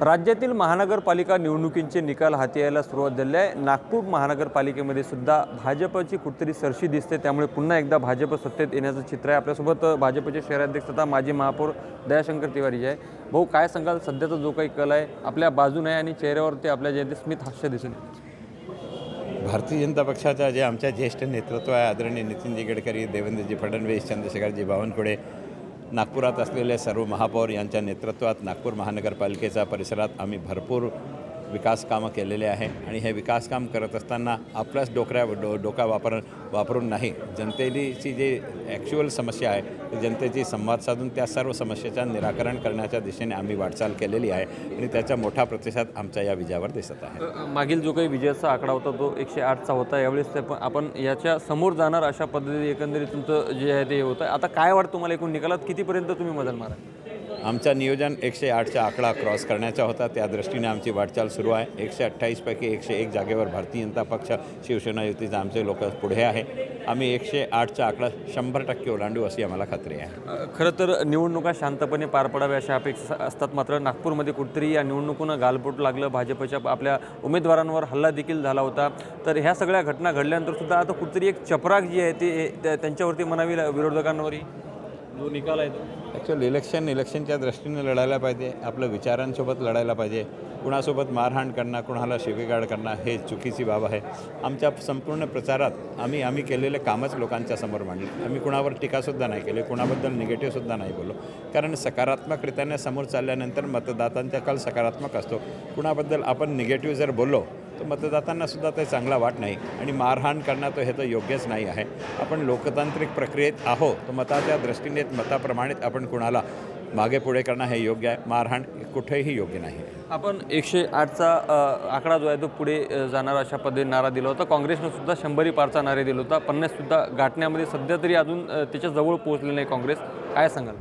राज्यातील महानगरपालिका निवडणुकींचे निकाल हाती यायला सुरुवात झाली आहे। नागपूर महानगरपालिकेमध्ये सुद्धा भाजपची कुठेतरी सरशी दिसते, त्यामुळे पुन्हा एकदा भाजप सत्तेत येण्याचं चित्र आहे। आपल्यासोबत भाजपचे शहराध्यक्ष तथा माजी महापौर दयाशंकर तिवारी आहे। भाऊ, काय सांगाल, सध्याचा जो काही कल आहे आपल्या बाजूने आहे आणि चेहऱ्यावरती आपल्या जे स्मित हास्य दिसून येते। भारतीय जनता पक्षाचा जे आमच्या ज्येष्ठ नेतृत्व आहे, आदरणीय नितीनजी गडकरी, देवेंद्रजी फडणवीस, चंद्रशेखरजी बावनकुळे, नागपुरात असलेले सर्व महापौर यांच्या नेतृत्वात नागपूर महानगरपालिकेचा परिसरात आम्ही भरपूर विकास कामं केलेले आहे। आणि हे विकास काम करत असताना आपल्याच डोका वापरून नाही, जनतेची जी ॲक्च्युअल समस्या आहे ती जनतेची संवाद साधून त्या सर्व समस्येचं निराकरण करण्याच्या दिशेने आम्ही वाटचाल केलेली आहे आणि त्याचा मोठा प्रतिसाद आमच्या या विजयावर दिसत आहे। मागील जो काही विजयाचा आकडा होता तो 108चा होता, यावेळेस आपण याच्या समोर जाणार अशा पद्धतीने एकंदरीत तुमचं जे आहे ते होतं। आता काय वाटतं तुम्हाला, एकूण निकालात कितीपर्यंत तुम्ही मदत मारा? आमचं नियोजन 108चा आकडा क्रॉस करण्याचा होता, त्या दृष्टीने आमची वाटचाल सुरू आहे। 128 पैकी 101 जागेवर भारतीय जनता पक्ष शिवसेना युतीचे आमचे लोक पुढे आहे। आम्ही 108चा आकडा 100% ओलांडू अशी आम्हाला खात्री आहे। खरं तर निवडणुका शांतपणे पार पडाव्या अशा अपेक्षा असतात, मात्र नागपूरमध्ये कुठेतरी या निवडणुकीनं गालबोट लागलं, भाजपच्या आपल्या उमेदवारांवर हल्ला देखील झाला होता। तर ह्या सगळ्या घटना घडल्यानंतर सुद्धा आता कुठेतरी एक चपराक जी आहे ती त्यांच्यावरती म्हणावी विरोधकांवरही जो निकाल आहे तो ॲक्च्युअली इलेक्शनच्या दृष्टीने लढायला पाहिजे, आपल्या विचारांसोबत लढायला पाहिजे। कुणासोबत मारहाण करणं, कुणाला शिवीगाळ करणं हे चुकीची बाब आहे। आमच्या संपूर्ण प्रचारात आम्ही केलेले कामच लोकांच्या समोर मांडले। आम्ही कुणावर टीकासुद्धा नाही केले, कुणाबद्दल निगेटिव्हसुद्धा नाही बोललो, कारण सकारात्मकरित्याने समोर चालल्यानंतर मतदातांचा कल सकारात्मक असतो। कुणाबद्दल आपण निगेटिव्ह जर बोललो तर मतदातांनासुद्धा ते चांगला वाट नाही आणि मारहाण करणं तर हे तर योग्यच नाही आहे। आपण लोकतांत्रिक प्रक्रियेत आहो, तर मताच्या दृष्टीने मताप्रमाणित आपण कुणाला मागे पुढे करणं हे योग्य आहे, मारहाण कुठेही योग्य नाही। आपण 108चा आकडा जो आहे तो पुढे जाणार अशा पद्धतीने नारा दिला होता। काँग्रेसनं सुद्धा 100 पारचा नारे दिला होता। 50 सुद्धा गाठण्यामध्ये सध्या तरी अजून त्याच्या जवळ पोहोचले नाही काँग्रेस, काय सांगाल?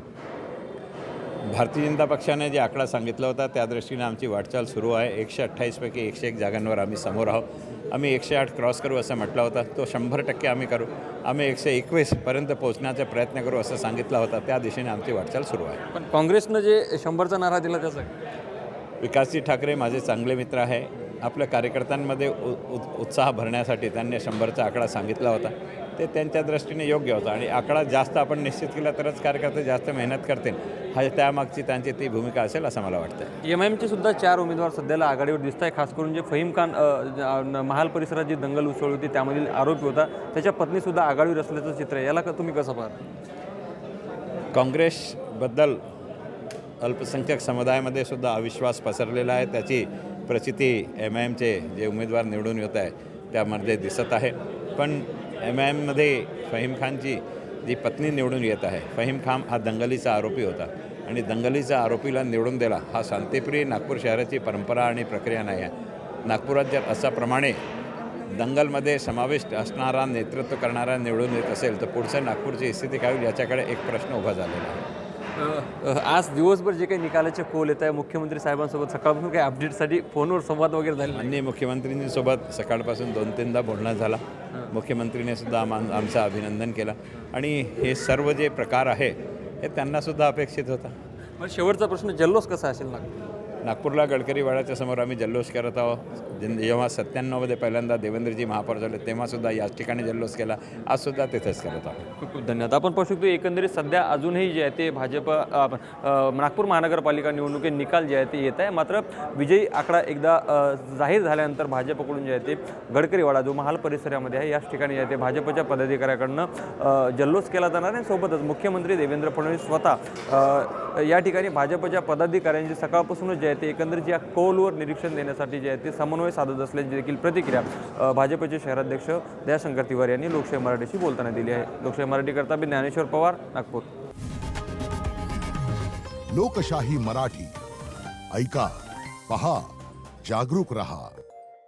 भारतीय जनता पक्षाने जे आकडा सांगितला होता त्या दृष्टीने आमची वाटचाल सुरू आहे। 128 पैकी 101 जागांवर आम्ही समोर आहोत। आम्ही 108 क्रॉस करू असं म्हटलं होतं, तो 100% आम्ही करू। आम्ही 121 पर्यंत पोहोचण्याचा प्रयत्न करू असं सांगितलं होतं, त्या दिशेने आमची वाटचाल सुरू आहे। पण काँग्रेसनं जे 100चा नारा दिला त्याचा विकासजी ठाकरे माझे चांगले मित्र आहे। आपल्या कार्यकर्त्यांमध्ये उत्साह भरण्यासाठी त्यांनी 100चा आकडा सांगितला होता, ते त्यांच्या दृष्टीने योग्य होता आणि आकडा जास्त आपण निश्चित केला तरच कार्यकर्ते जास्त मेहनत करतील, हा त्यामागची त्यांची ती भूमिका असेल असं मला वाटतं। एमआयएमचे सुद्धा 4 उमेदवार सध्याला आघाडीवर दिसत आहे, खास करून जे फहीम खान महाल परिसरात जी दंगल उसळली होती त्यामधील आरोपी होता, त्याच्या पत्नीसुद्धा आघाडीवर असल्याचं चित्र आहे, याला तुम्ही कसं पाहता? काँग्रेसबद्दल अल्पसंख्याक समुदायामध्ये सुद्धा अविश्वास पसरलेला आहे, त्याची प्रचिती एमआयएमचे जे उमेदवार निवडून येत आहे त्यामध्ये दिसत आहे। पण एमआयएममध्ये फहीम खानची जी पत्नी निवडून येत आहे, फहीम खान हा दंगलीचा आरोपी होता आणि दंगलीचा आरोपीला निवडून दिला हा शांतिप्रिय नागपूर शहराची परंपरा आणि प्रक्रिया नाही आहे। नागपुरात जर अशाप्रमाणे दंगलमध्ये समाविष्ट असणारा नेतृत्व करणारा निवडून येत असेल तर पुढच्या नागपूरची स्थिती काय होईल याच्याकडे एक प्रश्न उभा झालेला आहे। आज दिवसभर जे काही निकालाचे कौल येत आहे, मुख्यमंत्री साहेबांसोबत सकाळपासून काही अपडेटसाठी फोनवर संवाद वगैरे झाले? माननीय मुख्यमंत्रींसोबत सकाळपासून 2-3दा बोलणं झाला। मुख्यमंत्रीने सुद्धा आमचं अभिनंदन केलं आणि हे सर्व जे प्रकार आहे हे त्यांनासुद्धा अपेक्षित होता। पण शेवटचा प्रश्न, जल्लोष कसा असेल नागपूरला गडकरीवाड्याच्या समोर आम्ही जल्लोष करत आहोत। जेव्हा 97मध्ये पहिल्यांदा देवेंद्रजी महापौर झाले तेव्हासुद्धा याच ठिकाणी जल्लोष केला, आजसुद्धा तिथेच करत आहोत। खूप खूप धन्यवाद। आपण पाहू शकतो एकंदरीत सध्या अजूनही जे आहे ते भाजप नागपूर महानगरपालिका निवडणुकीत निकाल जे आहे ते येत आहे, मात्र विजयी आकडा एकदा जाहीर झाल्यानंतर भाजपकडून जे आहे ते गडकरीवाडा जो महाल परिसरामध्ये आहे याच ठिकाणी जे आहे ते भाजपच्या पदाधिकाऱ्याकडनं जल्लोष केला जाणार आहे। सोबतच मुख्यमंत्री देवेंद्र फडणवीस स्वतः या ठिकाणी भाजपच्या पदाधिकाऱ्यांची सकाळपासूनच जे आहे ते एकंदरीत या कौलवर निरीक्षण देण्यासाठी जे आहे ते समन्वय साधत असल्याची देखील प्रतिक्रिया भाजपचे शहराध्यक्ष दयाशंकर तिवारी यांनी लोकशाही मराठीशी बोलताना दिली आहे। लोकशाही मराठीकरता मी ज्ञानेश्वर पवार, नागपूर। लोकशाही मराठी ऐका, पहा, जागरूक रहा।